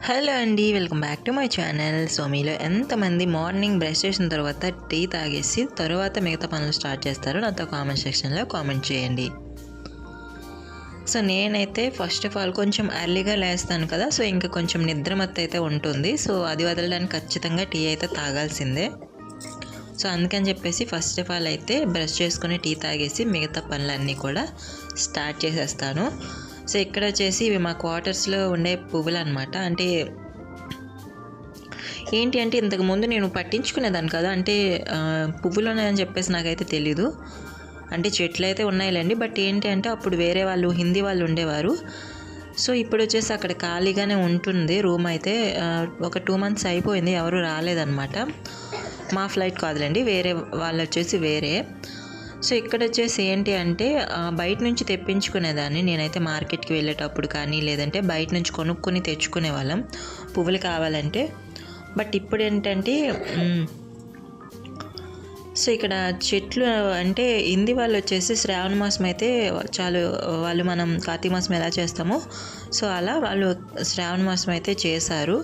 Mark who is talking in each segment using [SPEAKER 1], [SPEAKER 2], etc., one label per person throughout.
[SPEAKER 1] Hello అండి, welcome back to my channel. So మీలో ఎంతమంది మార్నింగ్ బ్రష్ చేసిన తర్వాత టీ తాగేసి తర్వాత మిగతా పనులు స్టార్ట్ చేస్తారో నాతో కామెంట్ సెక్షన్లో కామెంట్ చేయండి. సో నేనైతే ఫస్ట్ ఆఫ్ ఆల్ కొంచెం ఎర్లీగా లేస్తాను కదా, సో ఇంకా కొంచెం నిద్రమత్తు అయితే ఉంటుంది. సో అది వదలడానికి ఖచ్చితంగా టీ అయితే తాగాల్సిందే. సో అందుకని చెప్పేసి ఫస్ట్ ఆఫ్ ఆల్ అయితే బ్రష్ చేసుకుని టీ తాగేసి మిగతా పనులన్నీ కూడా స్టార్ట్ చేసేస్తాను. సో ఇక్కడ వచ్చేసి ఇవి మా క్వార్టర్స్లో ఉండే పువ్వులు అనమాట. అంటే ఏంటి అంటే ఇంతకుముందు నేను పట్టించుకునేదాన్ని కదా, అంటే పువ్వులు ఉన్నాయని చెప్పేసి నాకైతే తెలీదు. అంటే చెట్లు అయితే ఉన్నాయిలేండి, బట్ ఏంటి అంటే అప్పుడు వేరే వాళ్ళు హిందీ వాళ్ళు ఉండేవారు. సో ఇప్పుడు వచ్చేసి అక్కడ ఖాళీగానే ఉంటుంది రూమ్ అయితే. ఒక 2 months అయిపోయింది, ఎవరు రాలేదన్నమాట. మా ఫ్లైట్ కాదులేండి, వేరే వాళ్ళు వచ్చేసి వేరే. సో ఇక్కడ వచ్చేసి ఏంటి అంటే బయట నుంచి తెప్పించుకునేదాన్ని నేనైతే మార్కెట్కి వెళ్ళేటప్పుడు కానీ, లేదంటే బయట నుంచి కొనుక్కొని తెచ్చుకునే వాళ్ళం పువ్వులు కావాలంటే. బట్ ఇప్పుడు ఏంటంటే సో ఇక్కడ చెట్లు అంటే హిందీ వాళ్ళు వచ్చేసి శ్రావణ మాసం అయితే వాళ్ళు మనం కార్తీక మాసం ఎలా చేస్తామో సో అలా వాళ్ళు శ్రావణ మాసం అయితే చేశారు.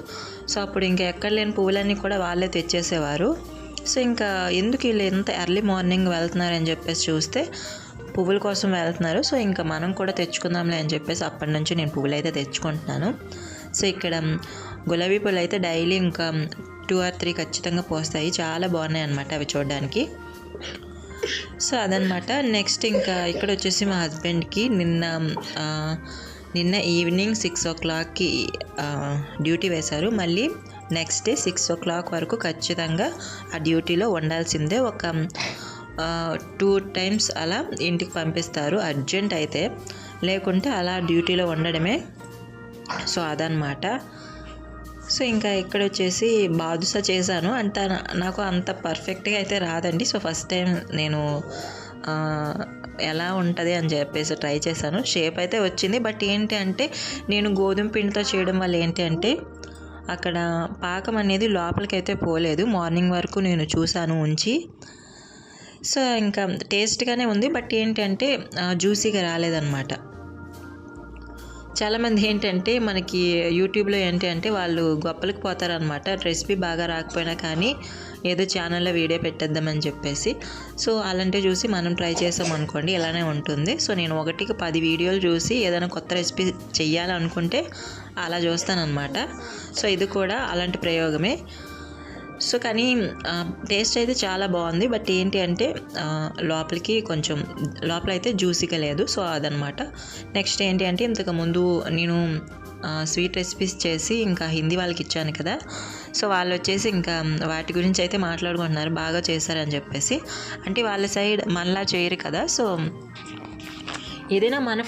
[SPEAKER 1] సో అప్పుడు ఇంకా ఎక్కడ లేని పువ్వులన్నీ కూడా వాళ్ళే తెచ్చేసేవారు. సో ఇంకా ఎందుకు వీళ్ళు ఎంత ఎర్లీ మార్నింగ్ వెళ్తున్నారని చెప్పేసి చూస్తే పువ్వుల కోసం వెళ్తున్నారు. సో ఇంకా మనం కూడా తెచ్చుకుందాంలే అని చెప్పేసి అప్పటి నుంచి నేను పువ్వులు అయితే తెచ్చుకుంటున్నాను. సో ఇక్కడ గులాబీ పూలు అయితే డైలీ ఇంకా 2 or 3 ఖచ్చితంగా పోస్తాయి. చాలా బాగున్నాయి అన్నమాట అవి చూడడానికి. సో అదనమాట. నెక్స్ట్ ఇంకా ఇక్కడ వచ్చేసి మా హస్బెండ్కి నిన్న ఈవినింగ్ 6 o'clockకి డ్యూటీ వేశారు. మళ్ళీ నెక్స్ట్ డే 6 o'clock వరకు ఖచ్చితంగా ఆ డ్యూటీలో ఉండాల్సిందే. ఒక 2 times అలా ఇంటికి పంపిస్తారు అర్జెంట్ అయితే, లేకుంటే అలా డ్యూటీలో ఉండడమే. సో అదనమాట. సో ఇంకా ఇక్కడ వచ్చేసి బాదుషా చేశాను. నాకు అంత పర్ఫెక్ట్గా అయితే రాదండి. సో ఫస్ట్ టైం నేను ఎలా ఉంటుంది అని చెప్పేసి ట్రై చేశాను. షేప్ అయితే వచ్చింది, బట్ ఏంటి అంటే నేను గోధుమ పిండితో చేయడం వల్ల ఏంటి అంటే అక్కడ పాకం అనేది లోపలికి అయితే పోలేదు. మార్నింగ్ వరకు నేను చూశాను ఉంచి. సో ఇంకా టేస్ట్గానే ఉంది, బట్ ఏంటి అంటే జ్యూసీగా రాలేదన్నమాట. చాలామంది ఏంటంటే మనకి యూట్యూబ్లో ఏంటి అంటే వాళ్ళు గొప్పలకు పోతారనమాట. రెసిపీ బాగా రాకపోయినా కానీ ఏదో ఛానల్లో వీడియో పెట్టేద్దామని చెప్పేసి. సో అలాంటివి చూసి మనం ట్రై చేసాం అనుకోండి ఇలానే ఉంటుంది. సో నేను 1కి 10 వీడియోలు చూసి ఏదైనా కొత్త రెసిపీ చెయ్యాలనుకుంటే అలా చూస్తానన్నమాట. సో ఇది కూడా అలాంటి ప్రయోగమే. సో కానీ టేస్ట్ అయితే చాలా బాగుంది, బట్ ఏంటి అంటే లోపల అయితే జ్యూసీగా లేదు. సో అదనమాట. నెక్స్ట్ ఏంటి అంటే ఇంతకుముందు నేను స్వీట్ రెసిపీస్ చేసి ఇంకా హిందీ వాళ్ళకి ఇచ్చాను కదా, సో వాళ్ళు వచ్చేసి ఇంకా వాటి గురించి అయితే మాట్లాడుకుంటున్నారు బాగా చేశారని చెప్పేసి. అంటే వాళ్ళ సైడ్ మనలా చేయరు కదా. సో ఏదైనా మన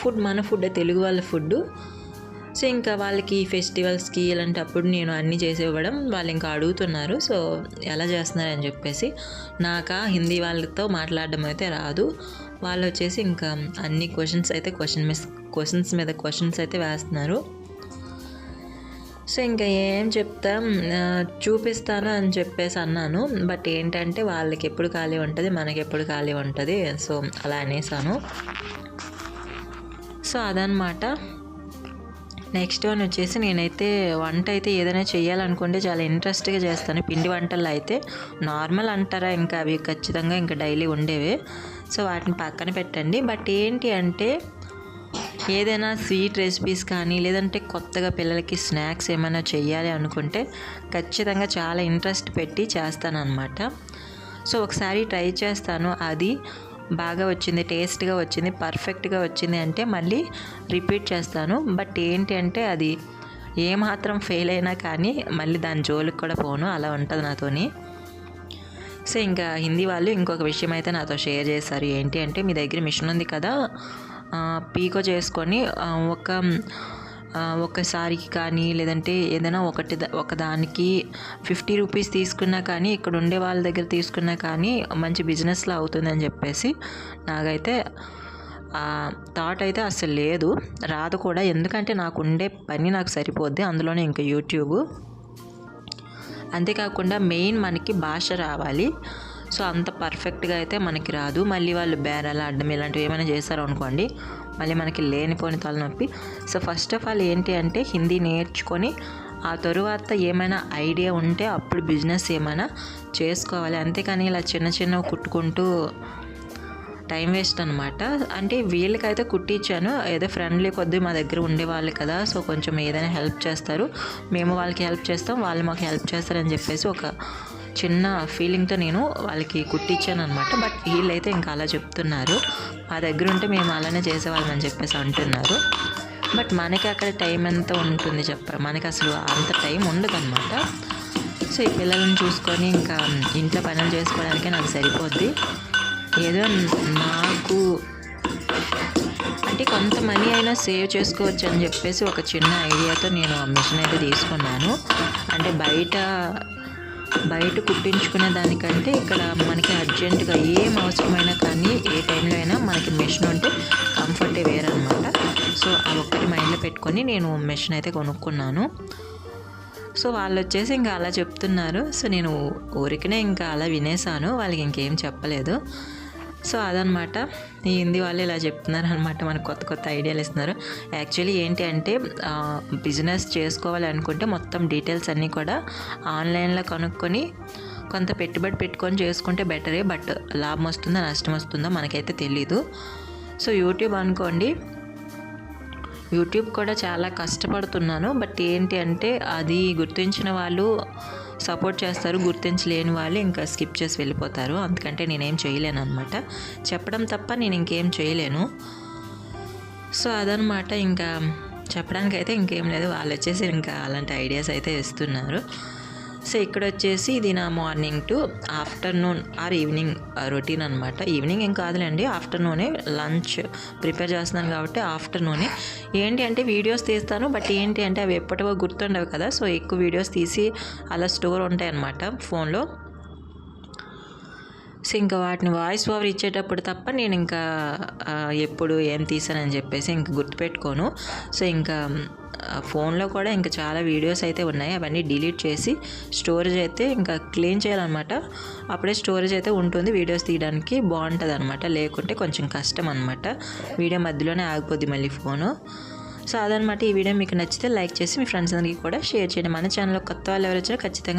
[SPEAKER 1] ఫుడ్ తెలుగు వాళ్ళ ఫుడ్. సో ఇంకా వాళ్ళకి ఫెస్టివల్స్కి ఇలాంటప్పుడు నేను అన్నీ చేసి ఇవ్వడం, వాళ్ళు ఇంకా అడుగుతున్నారు సో ఎలా చేస్తున్నారని చెప్పేసి. హిందీ వాళ్ళతో మాట్లాడడం అయితే రాదు. వాళ్ళు వచ్చేసి ఇంకా అన్ని క్వశ్చన్స్ మీద క్వశ్చన్స్ అయితే వేస్తున్నారు. సో ఇంకా ఏం చెప్తాం, చూపిస్తాను అని చెప్పేసి అన్నాను. బట్ ఏంటంటే వాళ్ళకి ఎప్పుడు ఖాళీ ఉంటుంది, మనకి ఎప్పుడు ఖాళీ ఉంటుంది. సో అలా అనేసాను. సో అదనమాట. నెక్స్ట్ వన్ వచ్చేసి నేనైతే వంట అయితే ఏదైనా చేయాలనుకుంటే చాలా ఇంట్రెస్ట్గా చేస్తాను. పిండి వంటల్లో అయితే నార్మల్ అంటారా, ఇంకా అవి ఖచ్చితంగా ఇంకా డైలీ ఉండేవే. సో వాటిని పక్కన పెట్టండి. బట్ ఏంటి అంటే ఏదైనా స్వీట్ రెసిపీస్ కానీ, లేదంటే కొత్తగా పిల్లలకి స్నాక్స్ ఏమైనా చేయాలి అనుకుంటే ఖచ్చితంగా చాలా ఇంట్రెస్ట్ పెట్టి చేస్తానన్నమాట. సో ఒకసారి ట్రై చేస్తాను, అది బాగా వచ్చింది, టేస్ట్గా వచ్చింది, పర్ఫెక్ట్గా వచ్చింది అంటే మళ్ళీ రిపీట్ చేస్తాను. బట్ ఏంటి అంటే అది ఏమాత్రం ఫెయిల్ అయినా కానీ మళ్ళీ దాని జోలికి కూడా పోను, అలా ఉంటుంది నాతోని. సో ఇంకా హిందీ వాళ్ళు ఇంకొక విషయం అయితే నాతో షేర్ చేశారు. ఏంటి అంటే మీ దగ్గర మిషన్ ఉంది కదా, పీకో చేసుకొని ఒకసారికి కానీ, లేదంటే ఏదైనా ఒకదానికి 50 rupees తీసుకున్నా కానీ, ఇక్కడ ఉండే వాళ్ళ దగ్గర తీసుకున్నా కానీ మంచి బిజినెస్లో అవుతుందని చెప్పేసి నాకైతే థాట్ అయితే అసలు లేదు, రాదు కూడా. ఎందుకంటే నాకు ఉండే పని నాకు సరిపోద్ది, అందులోనే ఇంకా యూట్యూబ్. అంతేకాకుండా మెయిన్ మనకి భాష రావాలి. సో అంత పర్ఫెక్ట్గా అయితే మనకి రాదు. మళ్ళీ వాళ్ళు బేరాలు ఆడడం ఇలాంటివి ఏమైనా చేశారు అనుకోండి, మళ్ళీ మనకి లేనిపోని తలనొప్పి. సో ఫస్ట్ ఆఫ్ ఆల్ ఏంటి అంటే హిందీ నేర్చుకొని ఆ తరువాత ఏమైనా ఐడియా ఉంటే అప్పుడు బిజినెస్ ఏమైనా చేసుకోవాలి. అంతేకాని ఇలా చిన్న చిన్నవి కుట్టుకుంటూ టైం వేస్ట్ అనమాట. అంటే వీళ్ళకైతే కుట్టించాను, ఏదో ఫ్రెండ్లీ కొద్దీ మా దగ్గర ఉండేవాళ్ళు కదా, సో కొంచెం ఏదైనా హెల్ప్ చేస్తారు, మేము వాళ్ళకి హెల్ప్ చేస్తాం, వాళ్ళు మాకు హెల్ప్ చేస్తారని చెప్పేసి ఒక చిన్న ఫీలింగ్తో నేను వాళ్ళకి కుట్టించాను అనమాట. బట్ వీళ్ళైతే ఇంకా అలా చెప్తున్నారు, మా దగ్గర ఉంటే మేము అలానే చేసేవాళ్ళం అని చెప్పేసి అంటున్నారు. బట్ మనకి అక్కడ టైం ఎంత ఉంటుంది మనకి అసలు అంత టైం ఉండదు అనమాట. సో ఈ పిల్లలను చూసుకొని ఇంకా ఇంట్లో పనులు చేసుకోవడానికే నాకు సరిపోద్ది. ఏదో నాకు అంటే కొంత మనీ అయినా సేవ్ చేసుకోవచ్చు అని చెప్పేసి ఒక చిన్న ఐడియాతో నేను ఆ మిషన్ అయితే తీసుకున్నాను. అంటే బయట కుట్టించుకునే దానికంటే ఇక్కడ మనకి అర్జెంటుగా ఏం అవసరమైనా కానీ ఏ టైంలో అయినా మనకి మిషన్ ఉంటే కంఫర్టే వేరనమాట. సో ఆ ఒక్కటి మైండ్లో పెట్టుకొని నేను మిషన్ అయితే కొనుక్కున్నాను. సో వాళ్ళు వచ్చేసి ఇంకా అలా చెప్తున్నారు. సో నేను ఊరికనే ఇంకా అలా వినేసాను, వాళ్ళకి ఇంకేం చెప్పలేదు. సో అదనమాట, ఈ హిందీ వాళ్ళు ఇలా చెప్తున్నారు అనమాట, మనకు కొత్త కొత్త ఐడియాలు ఇస్తున్నారు. యాక్చువల్లీ ఏంటి అంటే బిజినెస్ చేసుకోవాలి అనుకుంటే మొత్తం డీటెయిల్స్ అన్నీ కూడా ఆన్లైన్లో కనుక్కొని కొంత పెట్టుబడి పెట్టుకొని చేసుకుంటే బెటరే. బట్ లాభం వస్తుందా నష్టం వస్తుందో మనకైతే తెలీదు. సో యూట్యూబ్ అనుకోండి, యూట్యూబ్ కూడా చాలా కష్టపడుతున్నాను. బట్ ఏంటి అంటే అది గుర్తించిన వాళ్ళు సపోర్ట్ చేస్తారు, గుర్తించలేని వాళ్ళు ఇంకా స్కిప్ చేసి వెళ్ళిపోతారు. అందుకంటే నేనేం చేయలేను అనమాట, చెప్పడం తప్ప నేను ఇంకేం చేయలేను. సో అదనమాట, ఇంకా చెప్పడానికైతే ఇంకేం లేదు. వాళ్ళు వచ్చేసి ఇంకా అలాంటి ఐడియాస్ అయితే ఇస్తున్నారు. సో ఇక్కడ వచ్చేసి ఇది నా morning to afternoon or evening routine అనమాట. ఈవినింగ్ ఏం కాదులేండి, ఆఫ్టర్నూనే లంచ్ ప్రిపేర్ చేస్తున్నాను కాబట్టి ఆఫ్టర్నూనే. ఏంటి అంటే వీడియోస్ తీస్తాను, బట్ ఏంటి అంటే అవి ఎప్పటివో గుర్తుండవు కదా, సో ఎక్కువ వీడియోస్ తీసి అలా స్టోర్ ఉంటాయి అన్నమాట ఫోన్లో. సో ఇంకా వాటిని వాయిస్ ఓవర్ ఇచ్చేటప్పుడు తప్ప నేను ఇంకా ఎప్పుడు ఏం తీసానని చెప్పేసి ఇంకా గుర్తుపెట్టుకోను. సో ఇంకా ఫోన్లో కూడా ఇంకా చాలా వీడియోస్ అయితే ఉన్నాయి, అవన్నీ డిలీట్ చేసి స్టోరేజ్ అయితే ఇంకా క్లీన్ చేయాలన్నమాట. అప్పుడే స్టోరేజ్ అయితే ఉంటుంది, వీడియోస్ తీయడానికి బాగుంటుంది అనమాట. లేకుంటే కొంచెం కష్టం అనమాట, వీడియో మధ్యలోనే ఆగిపోద్ది మళ్ళీ ఫోను. సో అదనమాట, ఈ వీడియో మీకు నచ్చితే లైక్ చేసి మీ ఫ్రెండ్స్ అందరికీ కూడా షేర్ చేయండి. మన ఛానల్లో కొత్త వాళ్ళు ఎవరు వచ్చినా ఖచ్చితంగా